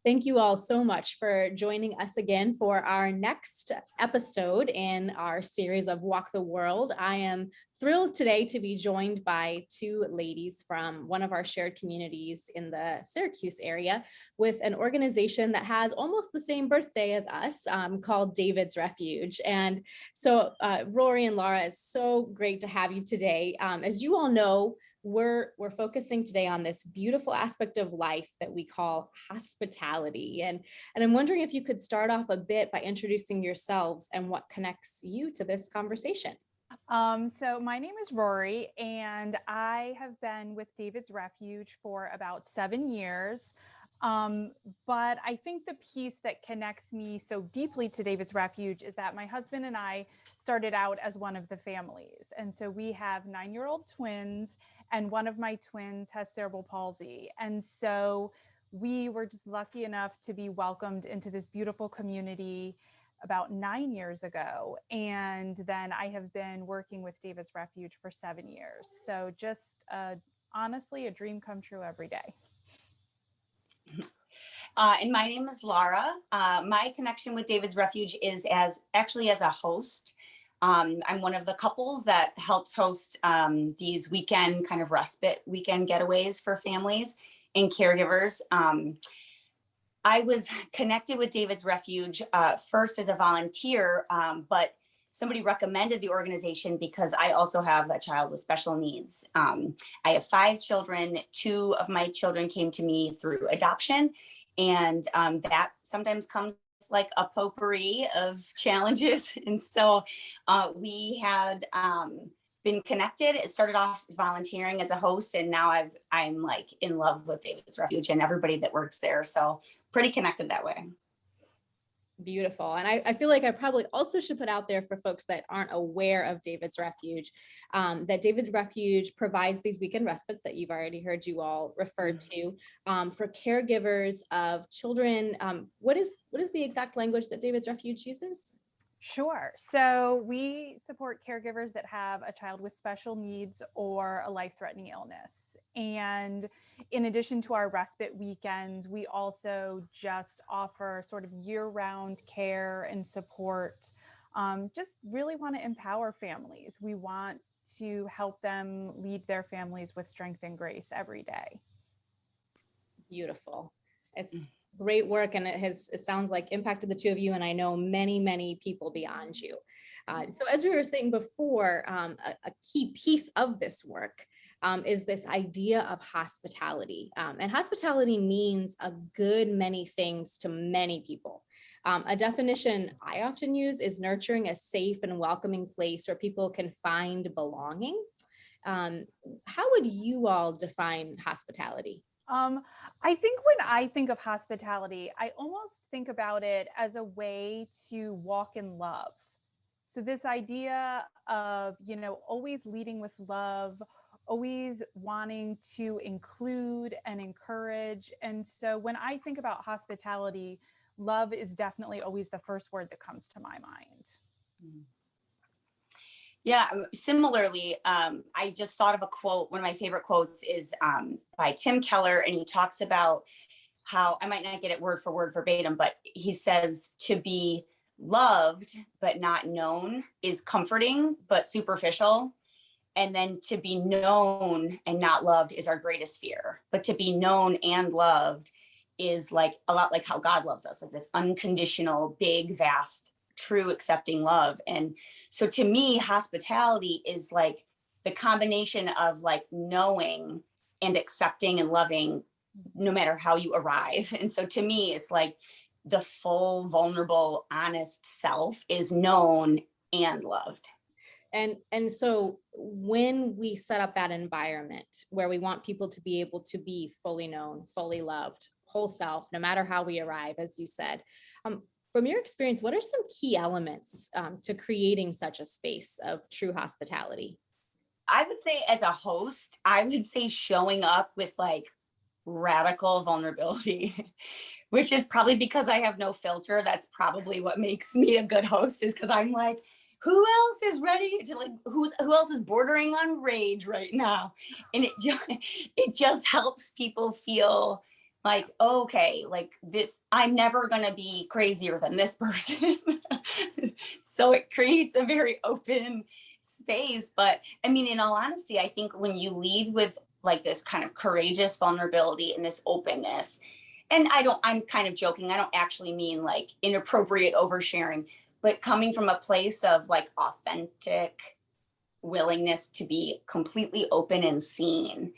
Thank you all so much for joining us again for our next episode in our series of Walk the World. I am thrilled today to be joined by two ladies from one of our shared communities in the Syracuse area with an organization that has almost the same birthday as us, called David's Refuge. And so Rory and Laura, it's so great to have you today. As you all know, we're focusing today on this beautiful aspect of life that we call hospitality. And I'm wondering if you could start off a bit by introducing yourselves and what connects you to this conversation. So my name is Rory, and I have been with David's Refuge for about 7 years. But I think the piece that connects me so deeply to David's Refuge is that my husband and I started out as one of the families. And so we have 9-year-old twins, and one of my twins has cerebral palsy. And so we were just lucky enough to be welcomed into this beautiful community about 9 years ago. And then I have been working with David's Refuge for 7 years. So just honestly, a dream come true every day. And my name is Laura. My connection with David's Refuge is as a host. I'm one of the couples that helps host these weekend kind of respite weekend getaways for families and caregivers. I was connected with David's Refuge first as a volunteer, but somebody recommended the organization because I also have a child with special needs. I have 5 children. 2 of my children came to me through adoption, and that sometimes comes like a potpourri of challenges. And so we had been connected. It started off volunteering as a host, and now I'm like in love with David's Refuge and everybody that works there. So pretty connected that way. Beautiful. And I feel like I probably also should put out there for folks that aren't aware of David's Refuge, that David's Refuge provides these weekend respites that you've already heard you all refer to for caregivers of children. What is the exact language that David's Refuge uses? Sure. So we support caregivers that have a child with special needs or a life-threatening illness. And in addition to our respite weekends, we also just offer sort of year-round care and support. Just really want to empower families. We want to help them lead their families with strength and grace every day. Beautiful. It's great work, and it sounds like impacted the two of you, and I know many people beyond you. So as we were saying before, a key piece of this work is this idea of hospitality. And hospitality means a good many things to many people. A definition I often use is nurturing a safe and welcoming place where people can find belonging. How would you all define hospitality? I think when I think of hospitality, I almost think about it as a way to walk in love. So this idea of, always leading with love, always wanting to include and encourage. And so when I think about hospitality, love is definitely always the first word that comes to my mind. Yeah, similarly, I just thought of a quote. One of my favorite quotes is by Tim Keller, and he talks about how, I might not get it word for word verbatim, but he says to be loved but not known is comforting but superficial. And then to be known and not loved is our greatest fear. But to be known and loved is like a lot like how God loves us, like this unconditional, big, vast, true, accepting love. And so to me, hospitality is like the combination of like knowing and accepting and loving no matter how you arrive. And so to me, it's like the full, vulnerable, honest self is known and loved. And so when we set up that environment where we want people to be able to be fully known, fully loved, whole self, no matter how we arrive, as you said, from your experience, what are some key elements to creating such a space of true hospitality? I would say as a host, I would say showing up with like radical vulnerability, which is probably because I have no filter. That's probably what makes me a good host, is because I'm like, who else is ready to like, who else is bordering on rage right now? And it just helps people feel like, okay, like this, I'm never going to be crazier than this person. So it creates a very open space. But I mean, in all honesty, I think when you lead with like this kind of courageous vulnerability and this openness, and I'm kind of joking, I don't actually mean like inappropriate oversharing, but coming from a place of like authentic willingness to be completely open and seen,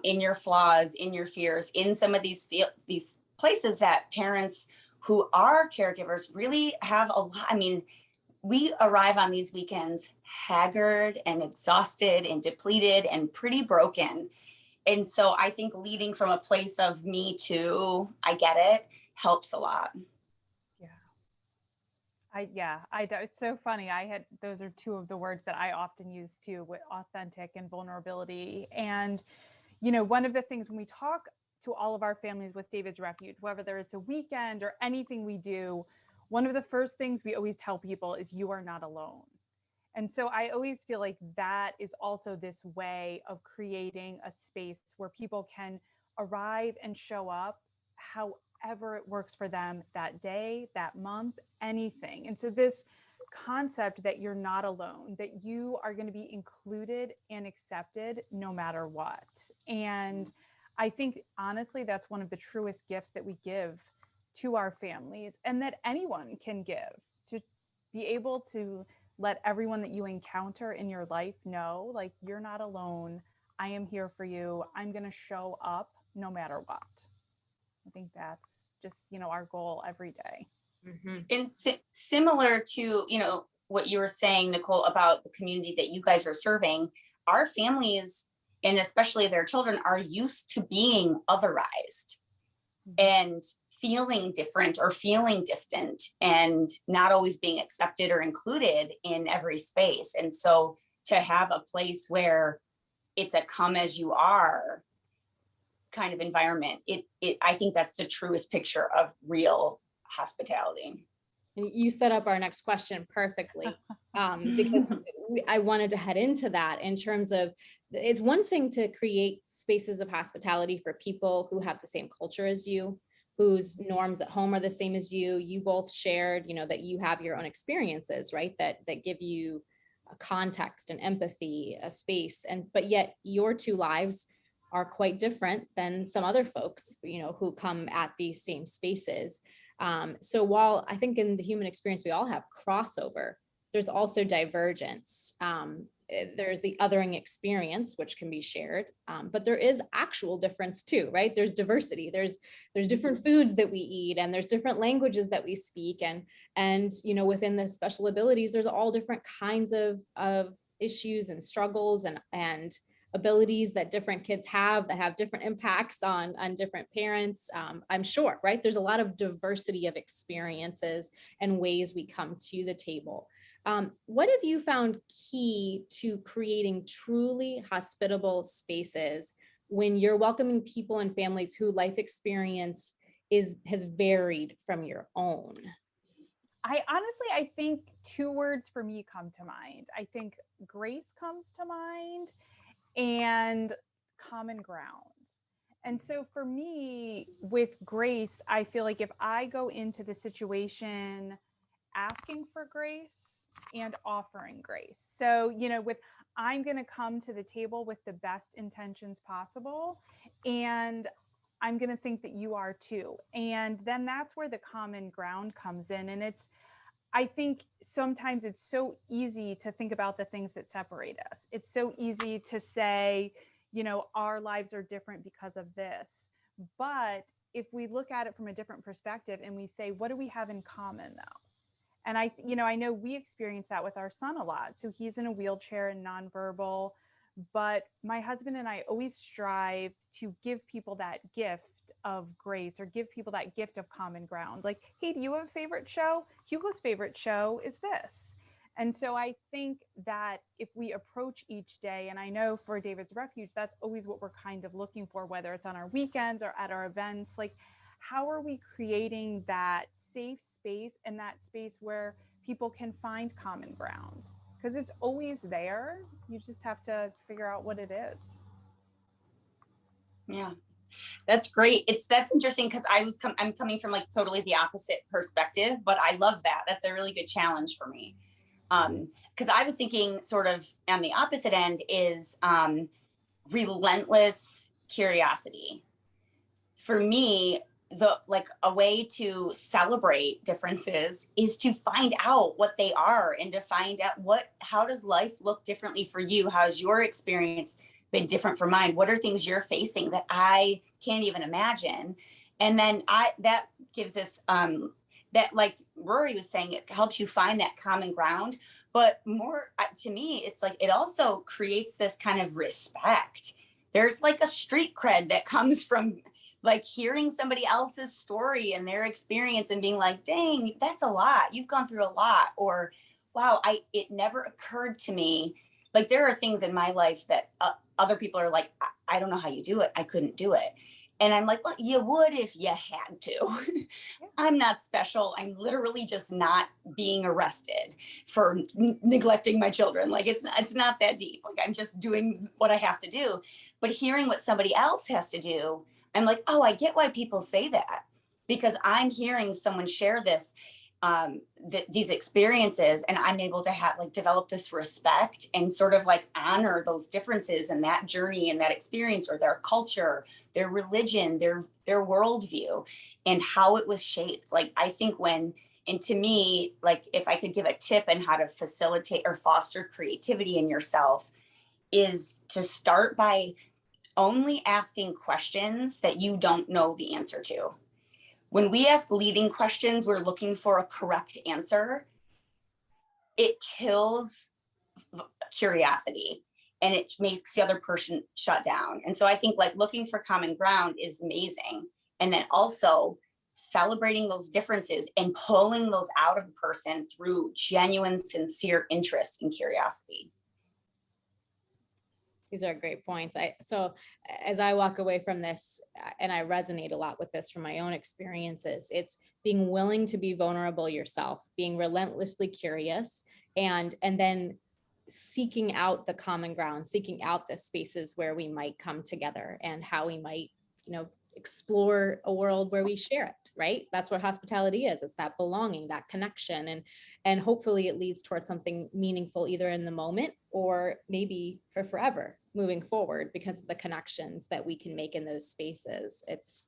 in your flaws, in your fears, in some of these places that parents who are caregivers really have a lot. I mean, we arrive on these weekends haggard and exhausted and depleted and pretty broken. And so I think leading from a place of me too, I get it, helps a lot. It's so funny. Those are two of the words that I often use too, with authentic and vulnerability. And, one of the things when we talk to all of our families with David's Refuge, whether it's a weekend or anything we do, one of the first things we always tell people is you are not alone. And so I always feel like that is also this way of creating a space where people can arrive and show up however it works for them that day, that month, anything. And so this concept that you're not alone, that you are going to be included and accepted no matter what. And I think honestly, that's one of the truest gifts that we give to our families and that anyone can give, to be able to let everyone that you encounter in your life know, like, you're not alone. I am here for you. I'm going to show up no matter what. I think that's just, our goal every day. Mm-hmm. And similar to, what you were saying, Nicole, about the community that you guys are serving, our families, and especially their children, are used to being otherized and feeling different or feeling distant and not always being accepted or included in every space. And so to have a place where it's a come as you are kind of environment, I think that's the truest picture of real hospitality. You set up our next question perfectly, because I wanted to head into that in terms of, it's one thing to create spaces of hospitality for people who have the same culture as you, whose norms at home are the same as you. You both shared, that you have your own experiences, right? That give you a context and empathy, a space, but yet your two lives are quite different than some other folks, who come at these same spaces. So while I think in the human experience, we all have crossover, there's also divergence. There's the othering experience, which can be shared, but there is actual difference too, right? There's diversity. There's different foods that we eat, and there's different languages that we speak, and within the special abilities, there's all different kinds of issues and struggles and abilities that different kids have that have different impacts on different parents. I'm sure, right? There's a lot of diversity of experiences and ways we come to the table. What have you found key to creating truly hospitable spaces when you're welcoming people and families whose life experience has varied from your own? I think two words for me come to mind. I think grace comes to mind and common ground. And so for me, with grace, I feel like if I go into the situation asking for grace and offering grace. So, I'm going to come to the table with the best intentions possible, and I'm going to think that you are too. And then that's where the common ground comes in. And I think sometimes it's so easy to think about the things that separate us. It's so easy to say, our lives are different because of this. But if we look at it from a different perspective and we say, what do we have in common though? And I know we experience that with our son a lot. So he's in a wheelchair and nonverbal, but my husband and I always strive to give people that gift of grace, or give people that gift of common ground. Like, hey, do you have a favorite show? Hugo's favorite show is this. And so I think that if we approach each day, and I know for David's Refuge, that's always what we're kind of looking for, whether it's on our weekends or at our events, like, how are we creating that safe space and that space where people can find common grounds? Because it's always there. You just have to figure out what it is. Yeah. That's great. That's interesting because I'm coming from like totally the opposite perspective, but I love that. That's a really good challenge for me. Because I was thinking sort of on the opposite end is relentless curiosity. For me, the like a way to celebrate differences is to find out what they are and to find out how does life look differently for you? How has your experience been different from mine? What are things you're facing that I can't even imagine? And then that gives us that, like Rory was saying, it helps you find that common ground. But more to me, it's like it also creates this kind of respect. There's like a street cred that comes from like hearing somebody else's story and their experience and being like, dang, that's a lot. You've gone through a lot. Or, wow, it never occurred to me. Like there are things in my life that other people are like, I don't know how you do it. I couldn't do it. And I'm like, well, you would if you had to. I'm not special. I'm literally just not being arrested for neglecting my children. Like it's not that deep. Like I'm just doing what I have to do. But hearing what somebody else has to do, I'm like, oh, I get why people say that, because I'm hearing someone share this, these experiences, and I'm able to have like develop this respect and sort of like honor those differences and that journey and that experience, or their culture, their religion, their worldview, and how it was shaped. Like I think and to me, like if I could give a tip on how to facilitate or foster creativity in yourself, is to start by only asking questions that you don't know the answer to. When we ask leading questions, we're looking for a correct answer. It kills curiosity and it makes the other person shut down. And so I think like looking for common ground is amazing. And then also celebrating those differences and pulling those out of the person through genuine, sincere interest and curiosity. These are great points. So as I walk away from this, and I resonate a lot with this from my own experiences, it's being willing to be vulnerable yourself, being relentlessly curious, and then seeking out the common ground, seeking out the spaces where we might come together and how we might, explore a world where we share it, right? That's what hospitality is. It's that belonging, that connection. And hopefully it leads towards something meaningful, either in the moment or maybe for forever moving forward, because of the connections that we can make in those spaces. It's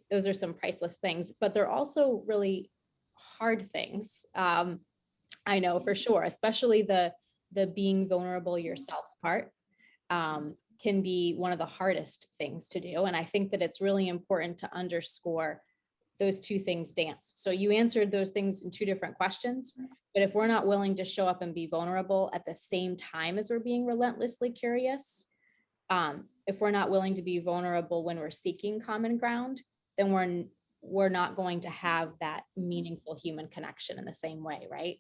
those are some priceless things, but they're also really hard things. I know for sure, especially the being vulnerable yourself part. Can be one of the hardest things to do. And I think that it's really important to underscore those two things dance. So you answered those things in two different questions, but if we're not willing to show up and be vulnerable at the same time as we're being relentlessly curious, if we're not willing to be vulnerable when we're seeking common ground, then we're not going to have that meaningful human connection in the same way, right?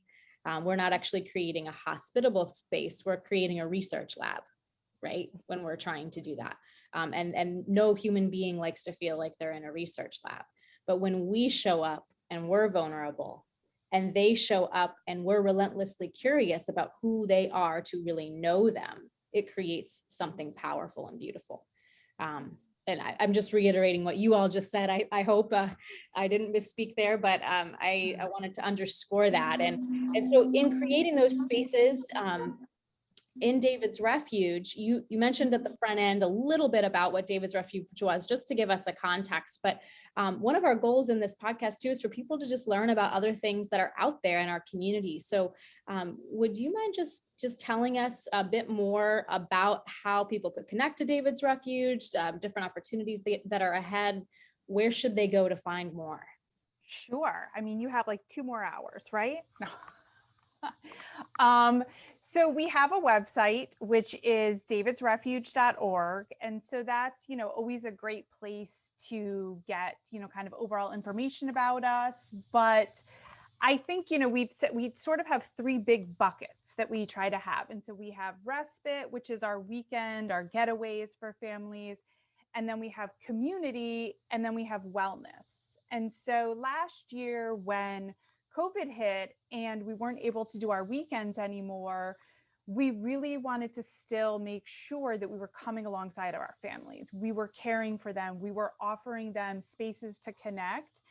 We're not actually creating a hospitable space. We're creating a research lab, right? When we're trying to do that. And no human being likes to feel like they're in a research lab. But when we show up and we're vulnerable, and they show up and we're relentlessly curious about who they are to really know them, it creates something powerful and beautiful. And I'm just reiterating what you all just said. I hope I didn't misspeak there, but I wanted to underscore that. And so in creating those spaces, in David's Refuge, you mentioned at the front end a little bit about what David's Refuge was, just to give us a context. But one of our goals in this podcast too is for people to just learn about other things that are out there in our community. So would you mind just telling us a bit more about how people could connect to David's Refuge, different opportunities that are ahead? Where should they go to find more? Sure. I mean, you have like 2 more hours, right? No. So we have a website, which is davidsrefuge.org. And so that's, always a great place to get, kind of overall information about us. But I think, we sort of have 3 big buckets that we try to have. And so we have respite, which is our weekend, our getaways for families. And then we have community, and then we have wellness. And so last year when COVID hit and we weren't able to do our weekends anymore, we really wanted to still make sure that we were coming alongside of our families. We were caring for them. We were offering them spaces to connect.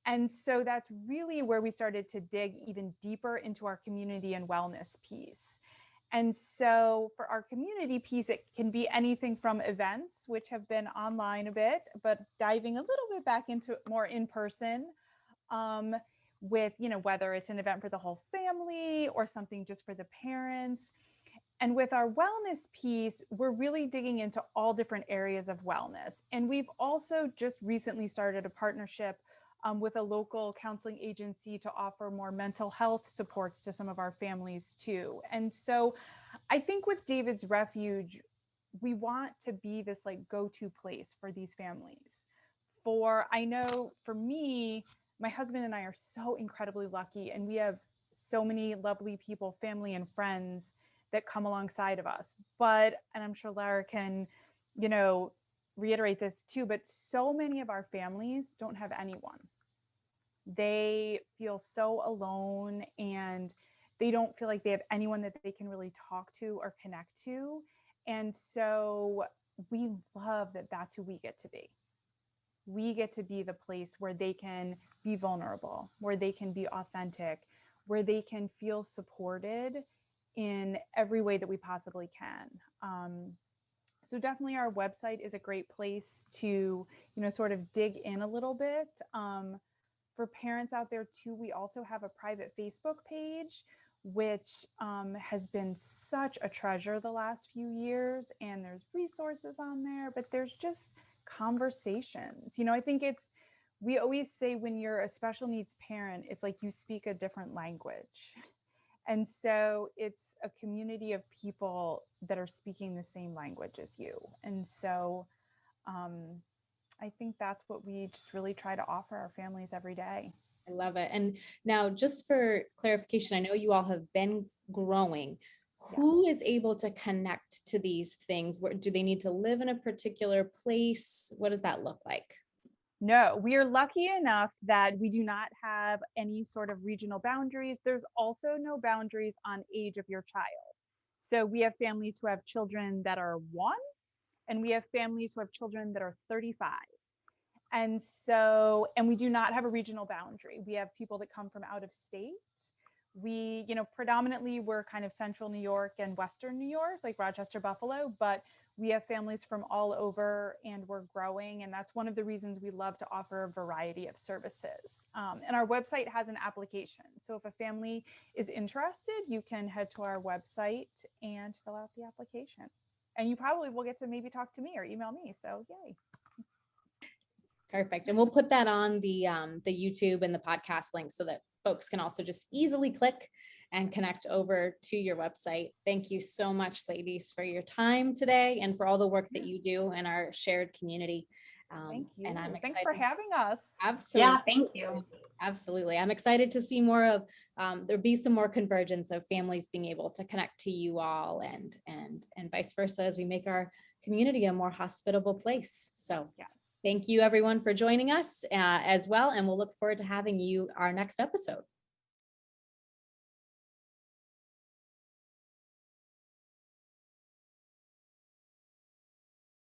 And so that's really where we started to dig even deeper into our community and wellness piece. And so for our community piece, it can be anything from events, which have been online a bit, but diving a little bit back into more in person, with, whether it's an event for the whole family or something just for the parents. And with our wellness piece, we're really digging into all different areas of wellness. And we've also just recently started a partnership with a local counseling agency to offer more mental health supports to some of our families too. And so I think with David's Refuge, we want to be this like go-to place for these families. I know for me, my husband and I are so incredibly lucky, and we have so many lovely people, family and friends that come alongside of us. And I'm sure Lara can, reiterate this too, but so many of our families don't have anyone. They feel so alone, and they don't feel like they have anyone that they can really talk to or connect to. And so we love that that's who we get to be. We get to be the place where they can be vulnerable, where they can be authentic, where they can feel supported in every way that we possibly can. So definitely our website is a great place to, sort of dig in a little bit. For parents out there too, we also have a private Facebook page, which has been such a treasure the last few years. And there's resources on there, but there's just conversations. I think we always say when you're a special needs parent, it's like you speak a different language. And so it's a community of people that are speaking the same language as you. And so I think that's what we just really try to offer our families every day. I love it. And now, just for clarification, I know you all have been growing. Who is able to connect to these things? Do they need to live in a particular place? What does that look like? No, we are lucky enough that we do not have any sort of regional boundaries. There's also no boundaries on age of your child. So we have families who have children that are 1, and we have families who have children that are 35. And we do not have a regional boundary. We have people that come from out of state. We, predominantly we're kind of central New York and Western New York, like Rochester, Buffalo, but we have families from all over, and we're growing. And that's one of the reasons we love to offer a variety of services. And our website has an application. So if a family is interested, you can head to our website and fill out the application. And you probably will get to maybe talk to me or email me. So yay. Perfect. And we'll put that on the YouTube and the podcast link so that folks can also just easily click and connect over to your website. Thank you so much, ladies, for your time today and for all the work that you do in our shared community. Thank you. And I'm excited. Thanks for having us. Absolutely. Yeah, thank you. Absolutely. I'm excited to see more of, there'll be some more convergence of families being able to connect to you all and vice versa as we make our community a more hospitable place. So yeah. Thank you everyone for joining us as well. And we'll look forward to having you our next episode.